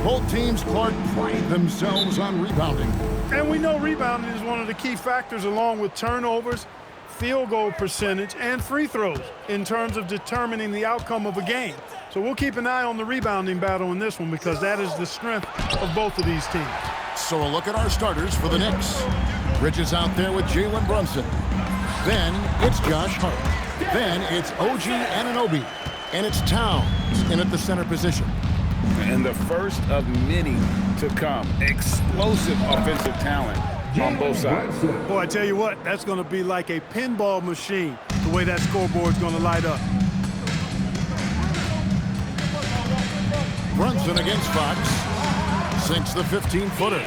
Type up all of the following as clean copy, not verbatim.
Both teams, Clark, pride themselves on rebounding. And we know rebounding is one of the key factors along with turnovers, field goal percentage, and free throws in terms of determining the outcome of a game. So we'll keep an eye on the rebounding battle in this one because that is the strength of both of these teams. So a look at our starters for the Knicks. Bridges out there with Jalen Brunson. Then it's Josh Hart. Then it's OG Anunoby. And it's Towns in at the center position. And the first of many to come. Explosive offensive talent on both sides. Boy, I tell you what, that's going to be like a pinball machine, the way that scoreboard's going to light up. Brunson against Fox. Sinks the 15-footer.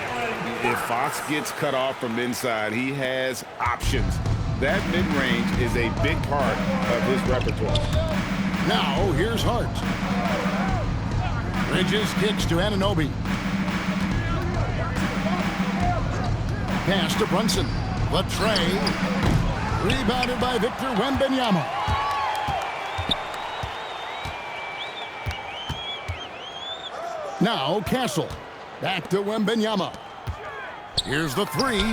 If Fox gets cut off from inside, he has options. That mid-range is a big part of his repertoire. Now, here's Hart. Bridges kicks to Anunoby. Pass to Brunson. The tray. Rebounded by Victor Wembanyama. Now, Castle. Back to Wembanyama. Here's the three.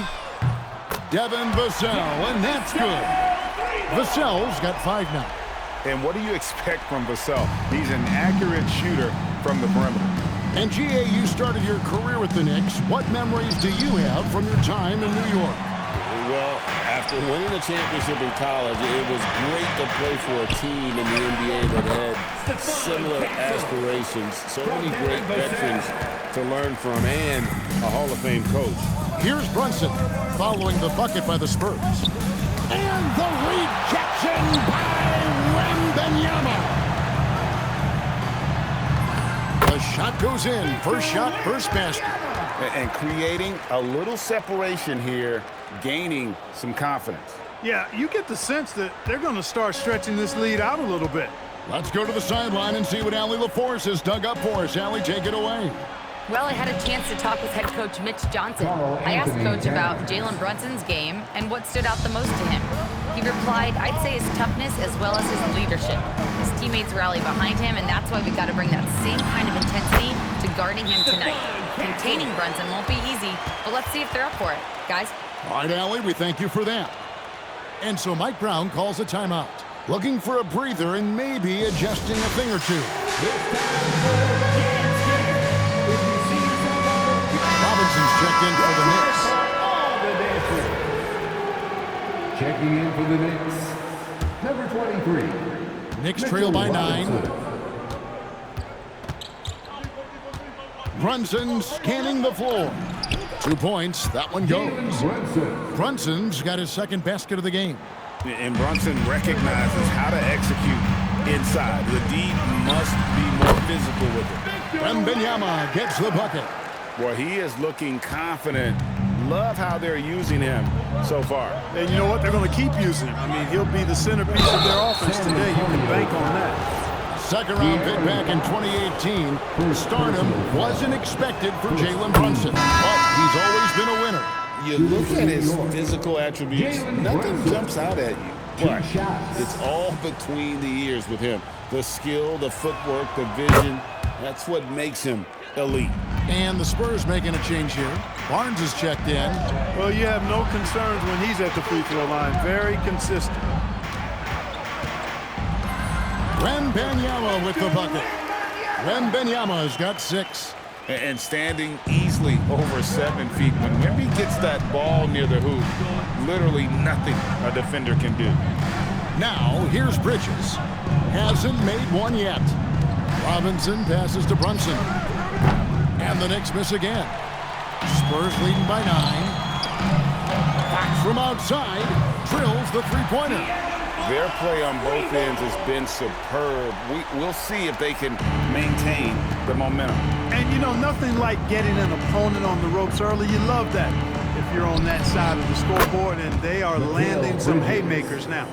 Devin Vassell, and that's good. Vassell's got 5 now. And what do you expect from Vassell? He's an accurate shooter from the perimeter. And GA, you started your career with the Knicks. What memories do you have from your time in New York? Well, after winning a championship in college, it was great to play for a team in the NBA that had similar aspirations. So many great veterans to learn from and a Hall of Fame coach. Here's Brunson following the bucket by the Spurs. And the rejection by Wembanyama. The shot goes in. First shot, first basket. And creating a little separation here, gaining some confidence. Yeah, you get the sense that they're going to start stretching this lead out a little bit. Let's go to the sideline and see what Allie LaForce has dug up for us. Allie, take it away. Well, I had a chance to talk with head coach Mitch Johnson. I asked Coach about Jalen Brunson's game and what stood out the most to him. He replied, I'd say his toughness as well as his leadership. His teammates rally behind him, and that's why we got to bring that same kind of intensity to guarding him tonight. Containing Brunson won't be easy, but let's see if they're up for it. Guys? All right, Allie, we thank you for that. And so Mike Brown calls a timeout, looking for a breather and maybe adjusting a thing or two. Robinson's checked in for the Knicks. Checking in for the Knicks, number 23. Knicks trail by 9. Brunson scanning the floor. 2 points. That one goes. Brunson's got his second basket of the game. And Brunson recognizes how to execute inside. The D must be more physical with it. Wembanyama gets the bucket. Boy, he is looking confident. Love how they're using him so far. And you know what? They're going to keep using him. I mean, he'll be the centerpiece of their offense today. You can bank on that. Second round pick back in 2018. Stardom wasn't expected for Jalen Brunson, but he's always been a winner. You look at his physical attributes, nothing jumps out at you. But it's all between the ears with him. The skill, the footwork, the vision, that's what makes him elite. And the Spurs making a change here. Barnes is checked in. Well, you have no concerns when he's at the free throw line. Very consistent. Wembanyama with the bucket. Wembanyama's got 6. And standing easily over 7 feet. Whenever he gets that ball near the hoop, literally nothing a defender can do. Now, here's Bridges. Hasn't made one yet. Robinson passes to Brunson. And the Knicks miss again. Spurs leading by 9. Fox from outside drills the three-pointer. Their play on both ends has been superb. We'll see if they can maintain the momentum. And, you know, nothing like getting an opponent on the ropes early. You love that if you're on that side of the scoreboard, and they are landing some haymakers now.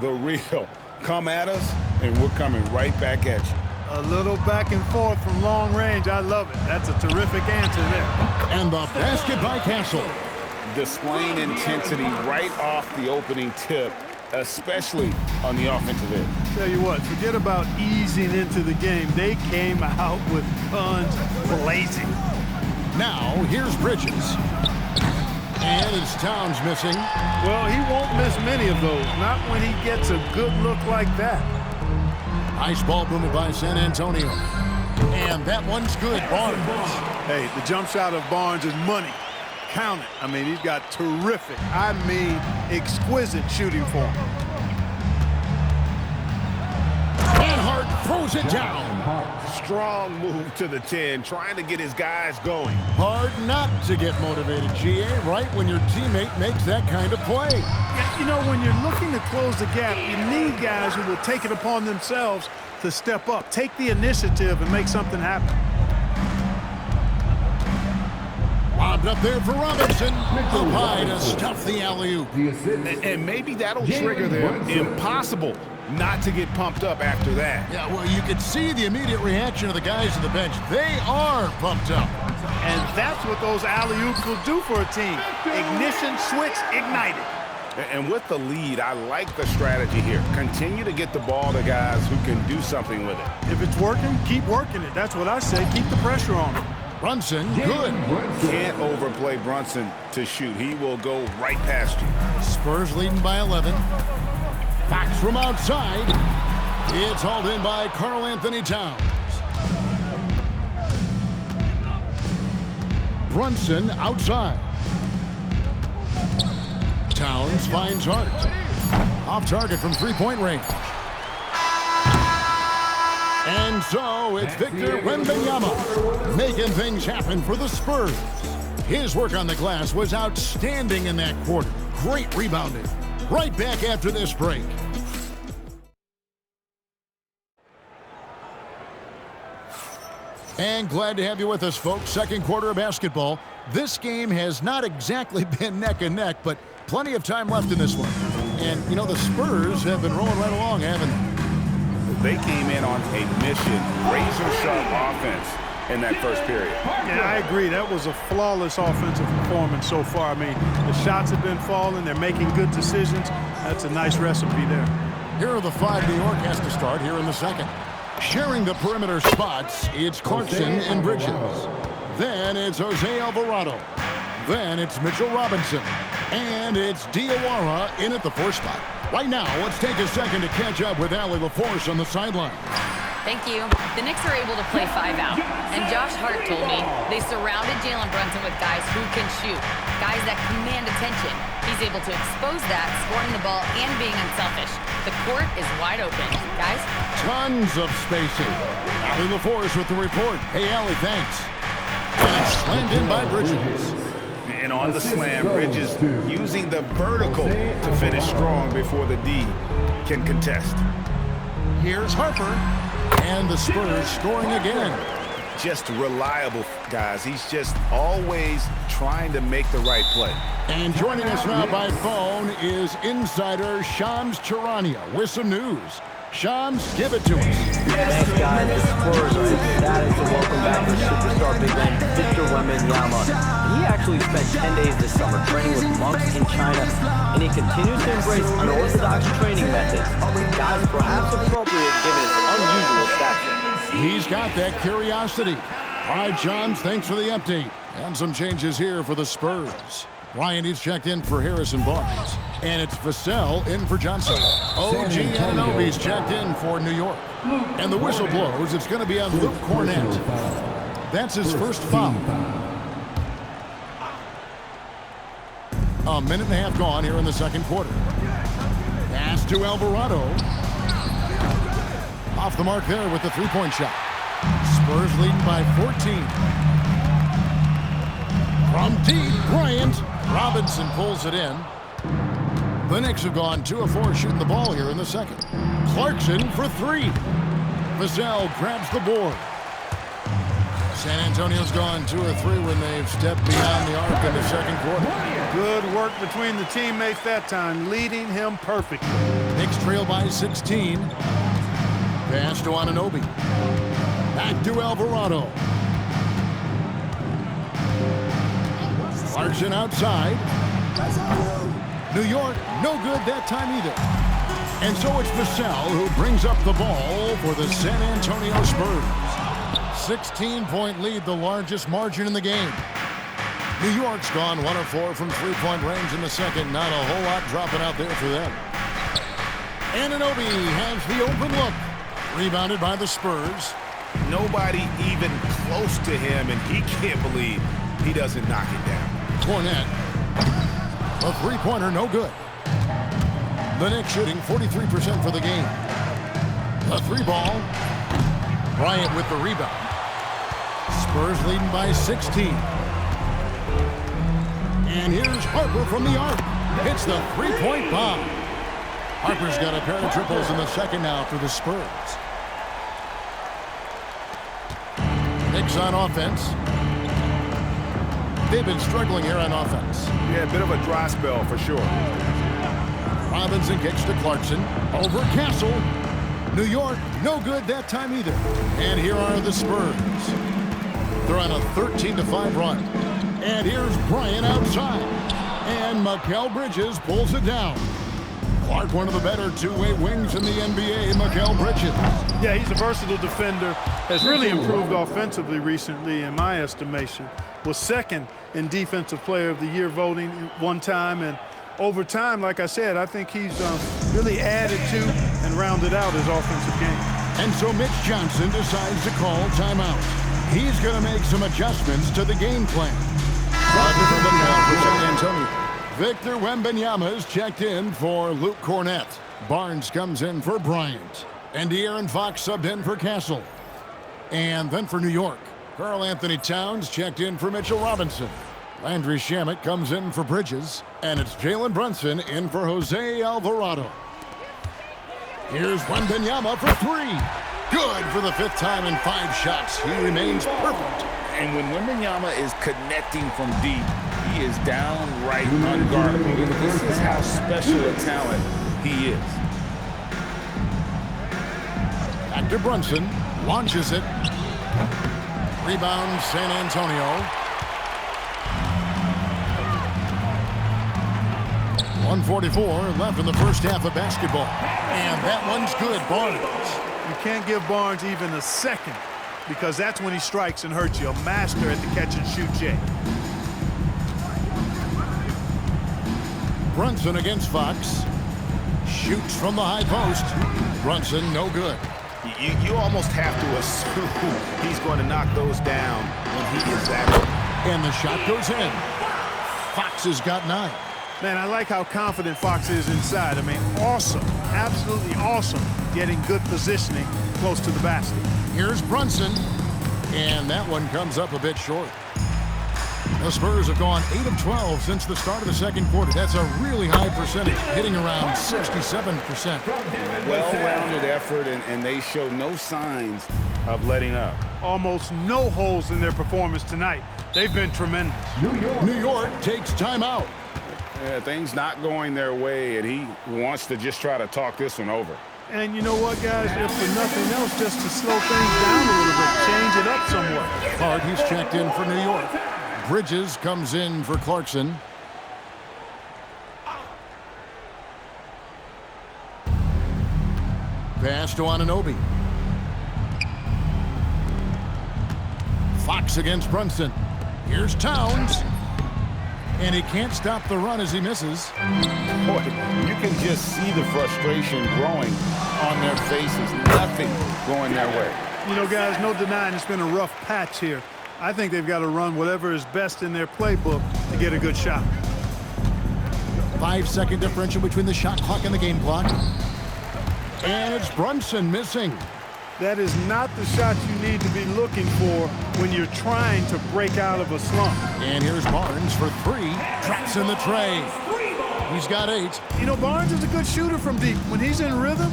The real. Come at us, and we're coming right back at you. A little back and forth from long range. I love it. That's a terrific answer there. And the basket by Castle. Displaying intensity right off the opening tip. especially on the offensive end. Tell you what, forget about easing into the game. They came out with guns blazing. Now, here's Bridges. And it's Towns missing. Well, he won't miss many of those, not when he gets a good look like that. Nice ball movement by San Antonio. And that one's good. Barnes. Hey, the jump shot of Barnes is money. Count it. I mean, he's got terrific, I mean, exquisite shooting form. And Hart throws it down. Strong move to the 10, trying to get his guys going. Hard not to get motivated, GA, right when your teammate makes that kind of play. Yeah, you know, when you're looking to close the gap, you need guys who will take it upon themselves to step up, take the initiative, and make something happen. Lobbed up there for Robinson. Up high to stuff the alley-oop. And maybe that'll trigger them. Impossible not to get pumped up after that. Yeah, well, you could see the immediate reaction of the guys on the bench. They are pumped up. And that's what those alley-oops will do for a team. Ignition switch ignited. And with the lead, I like the strategy here. Continue to get the ball to guys who can do something with it. If it's working, keep working it. That's what I say. Keep the pressure on him. Brunson, good. Can't overplay Brunson to shoot. He will go right past you. Spurs leading by 11. Fox from outside. It's hauled in by Karl Anthony Towns. Brunson outside. Towns finds Hart. Off target from three-point range. And so it's Victor Wembanyama making things happen for the Spurs. His work on the glass was outstanding in that quarter. Great rebounding. Right back after this break. And glad to have you with us, folks. Second quarter of basketball. This game has not exactly been neck and neck, but plenty of time left in this one. And, you know, the Spurs have been rolling right along, haven't they? They came in on a mission, razor-sharp offense in that first period. Yeah, I agree. That was a flawless offensive performance so far. I mean, the shots have been falling. They're making good decisions. That's a nice recipe there. Here are the five New York has to start here in the second. Sharing the perimeter spots, it's Clarkson and Bridges. Then it's Jose Alvarado. Then it's Mitchell Robinson. And it's Diawara in at the 4 spot. Right now, let's take a second to catch up with Allie LaForce on the sideline. Thank you. The Knicks are able to play 5 out. And Josh Hart told me they surrounded Jalen Brunson with guys who can shoot, guys that command attention. He's able to expose that, scoring the ball and being unselfish. The court is wide open. Guys? Tons of spacing. Allie LaForce with the report. Hey, Allie, thanks. And it's slammed in by Bridges. And on the slam, Bridges using the vertical to finish strong before the D can contest. Here's Harper. And the Spurs scoring again. Just reliable, guys. He's just always trying to make the right play. And joining us now by phone is insider Shams Charania with some news. Shams, give it to us. Thanks, guys. The Spurs are ecstatic to welcome back their superstar big man, Victor Wembanyama. He actually spent 10 days this summer training with monks in China, and he continues to embrace unorthodox training methods. Guys, perhaps appropriate given his unusual stature. He's got that curiosity. All right, Shams, thanks for the update. And some changes here for the Spurs. Ryan, he's checked in for Harrison Barnes. And it's Vassell in for Johnson. OG Anunoby's checked in for New York. And the whistle blows. It's going to be on Luke Cornett. That's his first foul. A minute and a half gone here in the second quarter. Pass to Alvarado. Off the mark there with the three-point shot. Spurs leading by 14. From deep, Bryant. Robinson pulls it in. The Knicks have gone 2 of 4 shooting the ball here in the second. Clarkson for 3. Vassell grabs the board. San Antonio's gone 2 of 3 when they've stepped beyond the arc in the second quarter. Good work between the teammates that time, leading him perfectly. Knicks trail by 16. Pass to Anunoby. Back to Alvarado. Clarkson outside. New York, no good that time either. And so it's Vassell who brings up the ball for the San Antonio Spurs. 16-point lead, the largest margin in the game. New York's gone 1 of 4 from three-point range in the second. Not a whole lot dropping out there for them. Anunoby has the open look. Rebounded by the Spurs. Nobody even close to him, and he can't believe he doesn't knock it down. Cornette. A three-pointer, no good. The Knicks shooting 43% for the game. A three ball. Bryant with the rebound. Spurs leading by 16. And here's Harper from the arc. Hits the three-point bomb. Harper's got a pair of triples in the second now for the Spurs. Knicks on offense. They've been struggling here on offense. Yeah, a bit of a dry spell for sure. Robinson kicks to Clarkson. Over Castle. New York, no good that time either. And here are the Spurs. They're on a 13-5 run. And here's Bryant outside. And Mikal Bridges pulls it down. Clark, one of the better two-way wings in the NBA, Mikal Bridges. Yeah, he's a versatile defender. Has really improved offensively recently, in my estimation. Was second in Defensive Player of the Year voting one time. And over time, like I said, I think he's really added to and rounded out his offensive game. And so Mitch Johnson decides to call timeout. He's going to make some adjustments to the game plan. San Antonio. Victor Wembanyama is checked in for Luke Cornette. Barnes comes in for Bryant. And De'Aaron Fox subbed in for Castle. And then for New York, Karl Anthony Towns checked in for Mitchell Robinson. Landry Shamet comes in for Bridges. And it's Jalen Brunson in for Jose Alvarado. Here's Wembanyama for three. Good for the 5th time in 5 shots. He remains perfect. And when Wembanyama is connecting from deep, he is downright unguardable. This is how special a talent he is. Back to Brunson. Launches it. Rebound San Antonio. 1:44 left in the first half of basketball. And that one's good. Barnes. You can't give Barnes even a second because that's when he strikes and hurts you. A master at the catch-and-shoot jay. Brunson against Fox. Shoots from the high post. Brunson, no good. You almost have to assume he's going to knock those down when he is that. And the shot goes in. Fox has got 9. Man, I like how confident Fox is inside. I mean, awesome. Absolutely awesome. Getting good positioning close to the basket. Here's Brunson. And that one comes up a bit short. The Spurs have gone 8 of 12 since the start of the second quarter. That's a really high percentage, hitting around 67%. Well-rounded effort, and they show no signs of letting up. Almost no holes in their performance tonight. They've been tremendous. New York takes timeout. Yeah, things not going their way, and he wants to just try to talk this one over. And you know what, guys? If for nothing else, just to slow things down a little bit, change it up somewhat. Hart, he's checked in for New York. Bridges comes in for Clarkson. Pass to Anunoby. Fox against Brunson. Here's Towns. And he can't stop the run as he misses. Boy, you can just see the frustration growing on their faces. Nothing going their way. You know, guys, no denying it's been a rough patch here. I think they've got to run whatever is best in their playbook to get a good shot. 5-second differential between the shot clock and the game clock. And it's Brunson missing. That is not the shot you need to be looking for when you're trying to break out of a slump. And here's Barnes for 3. Traps in the tray. He's got 8. You know, Barnes is a good shooter from deep. When he's in rhythm,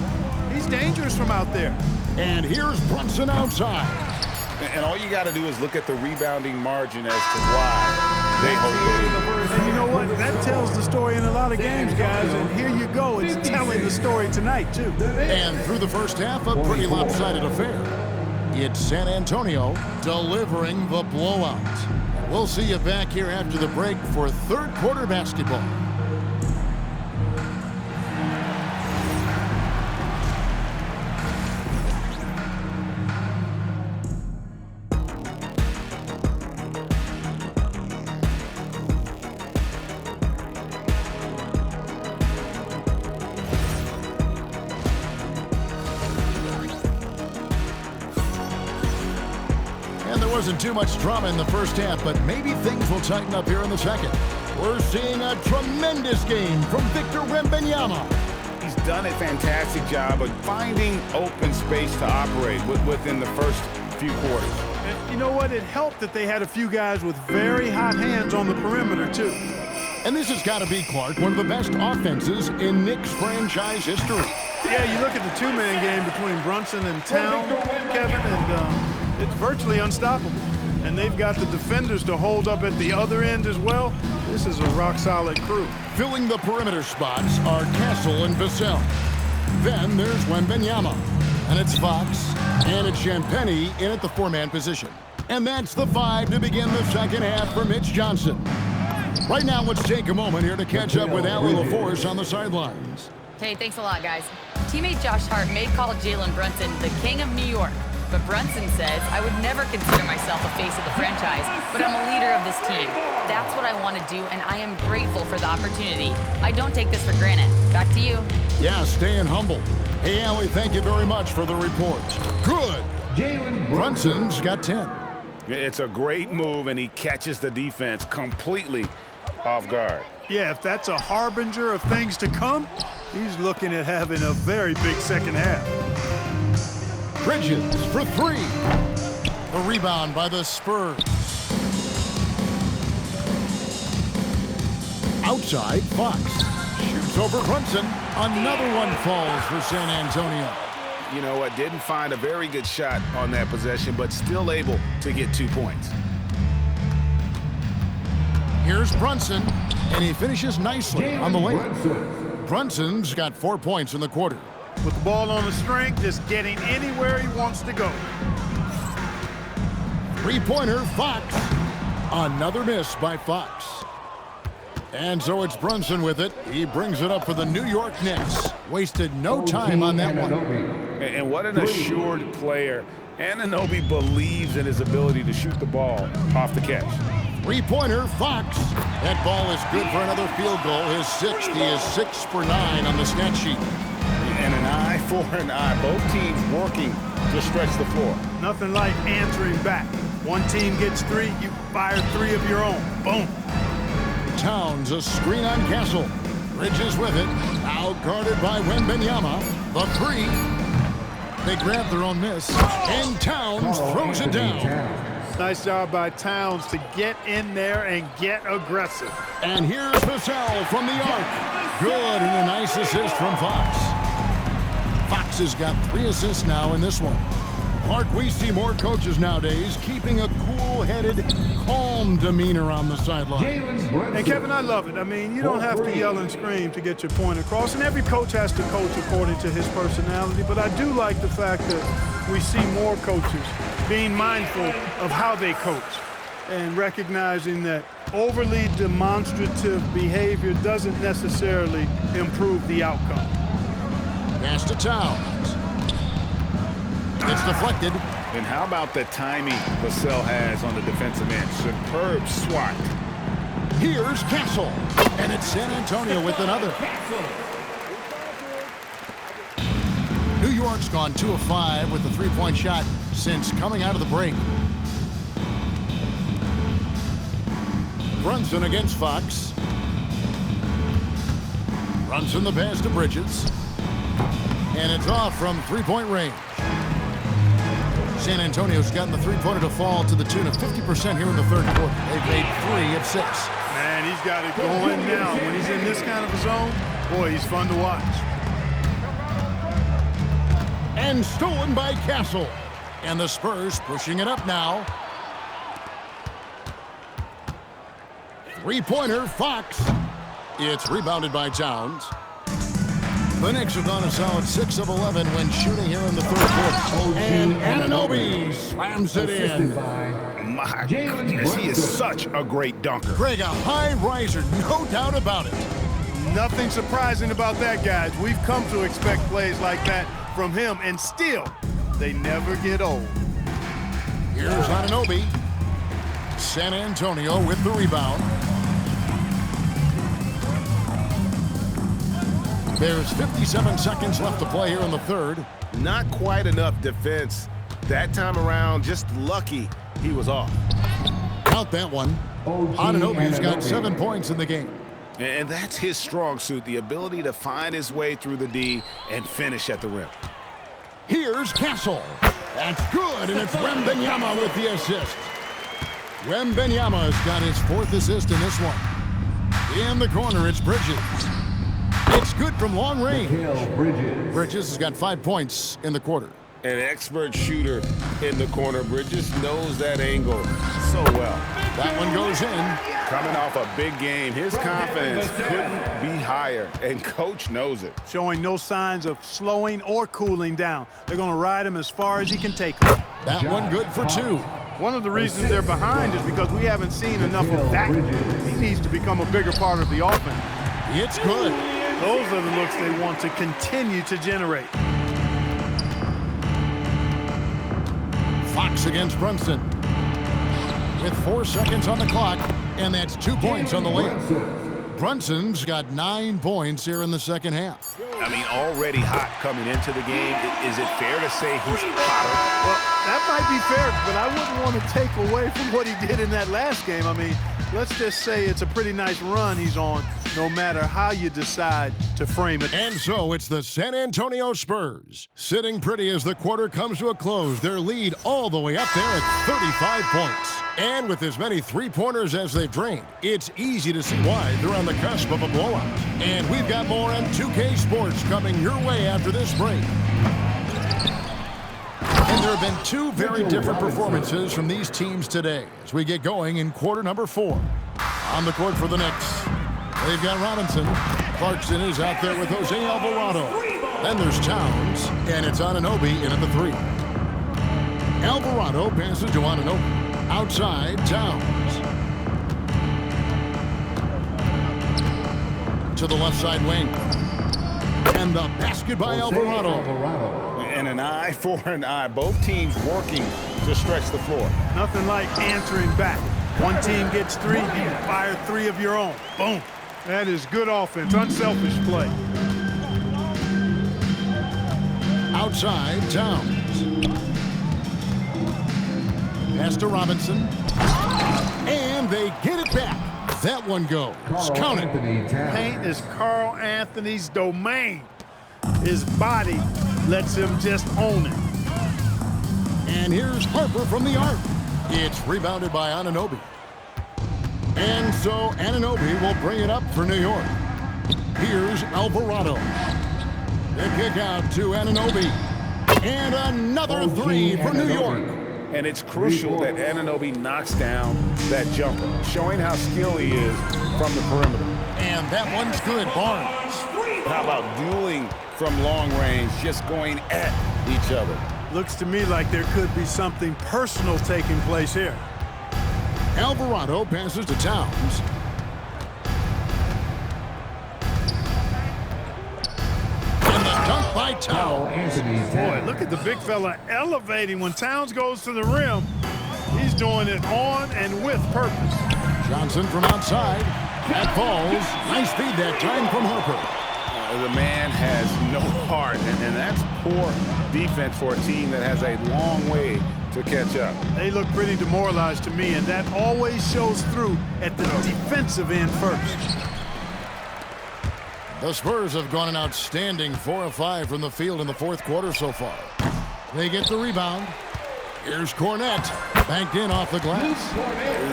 he's dangerous from out there. And here's Brunson outside. And all you got to do is look at the rebounding margin as to why they hold it. And you know what? That tells the story in a lot of games, guys. And here you go. It's telling the story tonight, too. And through the first half, a pretty lopsided affair. It's San Antonio delivering the blowout. We'll see you back here after the break for third quarter basketball. wasn't too much drama in the first half, but maybe things will tighten up here in the second. We're seeing a tremendous game from Victor Wembanyama. He's done a fantastic job of finding open space to operate within the first few quarters. And you know what? It helped that they had a few guys with very hot hands on the perimeter, too. And this has got to be, Clark, one of the best offenses in Knicks franchise history. Yeah, you look at the two-man game between Brunson and Town, Kevin, and it's virtually unstoppable. And they've got the defenders to hold up at the other end as well. This is a rock-solid crew. Filling the perimeter spots are Castle and Vassell. Then there's Wembanyama. And it's Fox. And it's Champagnie in at the four-man position. And that's the 5 to begin the second half for Mitch Johnson. Right now, let's take a moment here to catch up with Allie LaForce on the sidelines. Hey, thanks a lot, guys. Teammate Josh Hart may call Jalen Brunson the king of New York, but Brunson says, I would never consider myself a face of the franchise, but I'm a leader of this team. That's what I want to do, and I am grateful for the opportunity. I don't take this for granted. Back to you. Yeah, staying humble. Hey, Allie, thank you very much for the report. Good. Brunson's got 10. It's a great move, and he catches the defense completely off guard. Yeah, if that's a harbinger of things to come, he's looking at having a very big second half. Bridges for 3. The rebound by the Spurs. Outside, Fox shoots over Brunson. Another one falls for San Antonio. You know what? Didn't find a very good shot on that possession, but still able to get 2 points. Here's Brunson, and he finishes nicely on the layup. Brunson's got 4 points in the quarter. With the ball on the string, just getting anywhere he wants to go. Three-pointer, Fox. Another miss by Fox. And so it's Brunson with it. He brings it up for the New York Knicks. Wasted no time on that one. And what an assured player. Anunoby believes in his ability to shoot the ball off the catch. Three-pointer, Fox. That ball is good for another field goal. His 6th. He is 6 for 9 on the stat sheet. And an eye for an eye. Both teams working to stretch the floor. Nothing like answering back. One team gets 3, you fire 3 of your own. Boom. Towns, a screen on Castle. Bridges with it. Out guarded by Wembanyama. The 3. They grab their own miss. And Towns throws it down. Nice job by Towns to get in there and get aggressive. And here's Vassell from the arc. Good, and a nice assist from Fox. Fox has got 3 assists now in this one. Clark, we see more coaches nowadays keeping a cool-headed, calm demeanor on the sideline. And Kevin, I love it. I mean, you don't have to yell and scream to get your point across, and every coach has to coach according to his personality, but I do like the fact that we see more coaches being mindful of how they coach and recognizing that overly demonstrative behavior doesn't necessarily improve the outcome. Pass to Towns. It's deflected. And how about the timing Vassell has on the defensive end? Superb swat. Here's Castle. And it's San Antonio with another. New York's gone 2 of 5 with the 3-point shot since coming out of the break. Brunson against Fox. Brunson the pass to Bridges. And it's off from 3-point range. San Antonio's gotten the 3-pointer to fall to the tune of 50% here in the third quarter. They've made 3 of 6. Man, he's got it going now. When he's in this kind of a zone, boy, he's fun to watch. And stolen by Castle. And the Spurs pushing it up now. 3-pointer, Fox. It's rebounded by Towns. The Knicks have gone a solid 6 of 11 when shooting here in the third quarter. And Anunoby slams it in. My goodness, he is such a great dunker. Greg, a high riser, no doubt about it. Nothing surprising about that, guys. We've come to expect plays like that from him, and still, they never get old. Here's Anunoby. San Antonio with the rebound. There's 57 seconds left to play here in the third. Not quite enough defense That time around, just lucky he was off. Count that one. Anunoby's got 7 points in the game. And that's his strong suit, the ability to find his way through the D and finish at the rim. Here's Castle. That's good, and it's Wembanyama with the assist. Wembanyama's got his 4th assist in this one. In the corner, it's Bridges. It's good from long range. Bridges has got 5 points in the quarter. An expert shooter in the corner. Bridges knows that angle so well. That one goes in. Coming off a big game, his confidence couldn't be higher, and coach knows it. Showing no signs of slowing or cooling down. They're going to ride him as far as he can take him. That one good for 2. One of the reasons they're behind is because we haven't seen enough of that. He needs to become a bigger part of the offense. It's good. Those are the looks they want to continue to generate. Fox against Brunson. With 4 seconds on the clock, and that's 2 points on the layup. Brunson's got 9 points here in the second half. I mean, already hot coming into the game. Is it fair to say he's hotter? Well, that might be fair, but I wouldn't want to take away from what he did in that last game. I mean, let's just say it's a pretty nice run he's on, no matter how you decide to frame it. And so it's the San Antonio Spurs sitting pretty as the quarter comes to a close. Their lead all the way up there at 35 points. And with as many three-pointers as they've drained, it's easy to see why they're on the cusp of a blowout. And we've got more on 2K Sports coming your way after this break. And there have been 2 very different performances from these teams today as we get going in quarter number 4. On the court for the Knicks, they've got Robinson. Clarkson is out there with Jose Alvarado. Then there's Towns, and it's Anunoby in at the 3. Alvarado passes to Anunoby. Outside, Towns. To the left side wing. And the basket by Alvarado. And an eye for an eye. Both teams working to stretch the floor. Nothing like answering back. One team gets 3, you fire 3 of your own. Boom. That is good offense, unselfish play. Outside, Towns. Pass to Robinson. And they get it back. That one goes. Count it. Paint is Carl Anthony's domain. His body lets him just own it. And here's Harper from the arc. It's rebounded by Anunoby. And so Anunoby will bring it up for New York. Here's Alvarado. The kick out to Anunoby. And another 3 for New York. And it's crucial that Anunoby knocks down that jumper, showing how skilled he is from the perimeter. And that one's good, Barnes. How about dueling from long range, just going at each other? Looks to me like there could be something personal taking place here. Alvarado passes to Towns. And the dunk by Towns. Boy, look at the big fella elevating when Towns goes to the rim. He's doing it on and with purpose. Johnson from outside. That falls. Nice feed that time from Harper. The man has no heart, and that's poor defense for a team that has a long way to catch up. They look pretty demoralized to me, and that always shows through at the defensive end first. The Spurs have gone an outstanding 4 of 5 from the field in the 4th quarter so far. They get the rebound. Here's Cornette, banked in off the glass.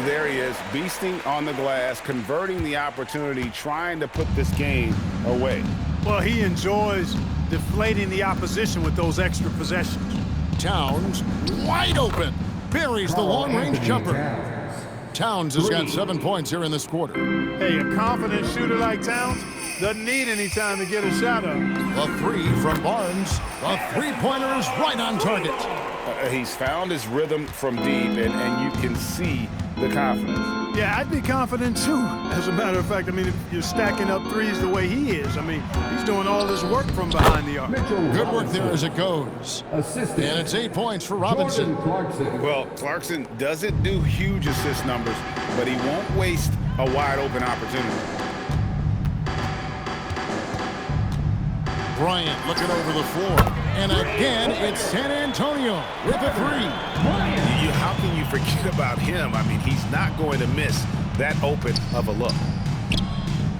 There he is, beasting on the glass, converting the opportunity, trying to put this game away. Well, he enjoys deflating the opposition with those extra possessions. Towns, wide open, buries the long-range jumper. Towns has got 7 points here in this quarter. Hey, a confident shooter like Towns doesn't need any time to get a shot up. The 3 from Barnes. The three-pointer is right on target. He's found his rhythm from deep, and you can see the confidence. Yeah, I'd be confident too. As a matter of fact, I mean, if you're stacking up threes the way he is, I mean, he's doing all this work from behind the arc. Good work there as it goes. And it's 8 points for Robinson. Well, Clarkson doesn't do huge assist numbers, but he won't waste a wide open opportunity. Bryant looking over the floor. And again, it's San Antonio with a three. How can you forget about him? I mean, he's not going to miss that open of a look.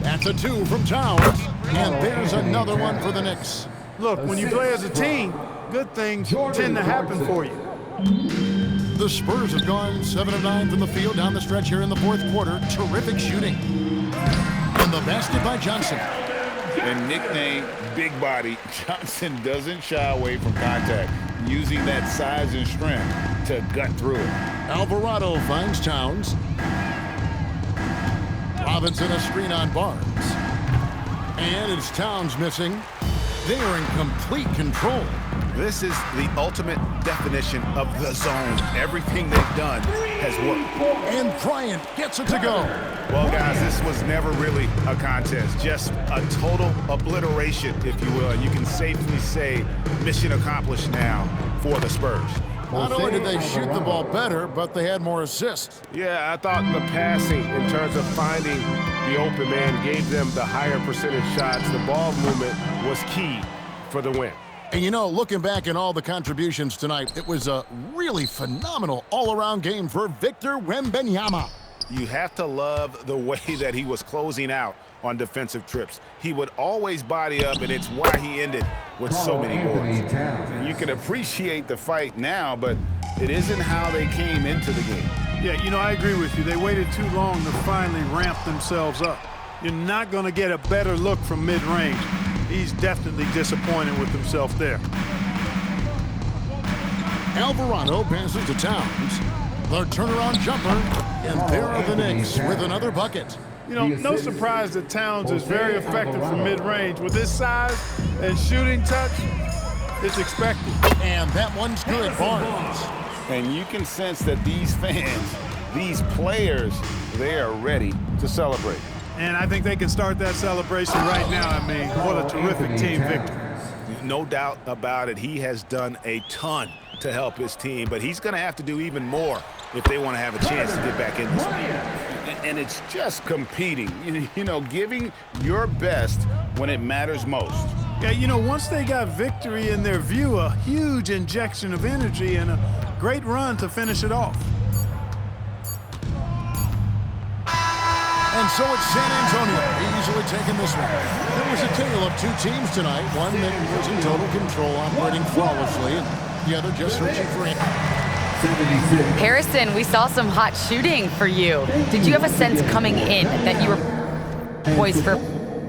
That's a two from Towns. And there's another one for the Knicks. Look, when you play as a team, good things tend to happen for you. The Spurs have gone 7 of 9 from the field down the stretch here in the fourth quarter. Terrific shooting. And the basket by Johnson. And nicknamed Big Body, Johnson doesn't shy away from contact, using that size and strength to gut through it. Alvarado finds Towns. Robinson a screen on Barnes. And it's Towns missing. They are in complete control. This is the ultimate definition of the zone. Everything they've done has worked. And Bryant gets it to go. Well, guys, this was never really a contest. Just a total obliteration, if you will. And you can safely say mission accomplished now for the Spurs. Not only did they shoot the ball better, but they had more assists. Yeah, I thought the passing in terms of finding the open man gave them the higher percentage shots. The ball movement was key for the win. And you know, looking back at all the contributions tonight, it was a really phenomenal all-around game for Victor Wembanyama. You have to love the way that he was closing out on defensive trips. He would always body up, and it's why he ended with so many boards. And you can appreciate the fight now, but it isn't how they came into the game. Yeah, you know, I agree with you. They waited too long to finally ramp themselves up. You're not going to get a better look from mid-range. He's definitely disappointed with himself there. Alvarado passes to Towns. The turnaround jumper, and there are the Knicks with another bucket. You know, no surprise that Towns is very effective from mid-range. With his size and shooting touch, it's expected. And that one's good, Barnes. And you can sense that these fans, these players, they are ready to celebrate. And I think they can start that celebration right now. I mean, what a terrific team victory. No doubt about it. He has done a ton to help his team, but he's going to have to do even more if they want to have a chance to get back in this game. And it's just competing, you know, giving your best when it matters most. Yeah, you know, once they got victory in their view, a huge injection of energy and a great run to finish it off. And so it's San Antonio easily taking this one. There was a tale of two teams tonight. One that was in total control, operating flawlessly, and the other just searching for him. Harrison, we saw some hot shooting for you. Did you have a sense coming in that you were poised for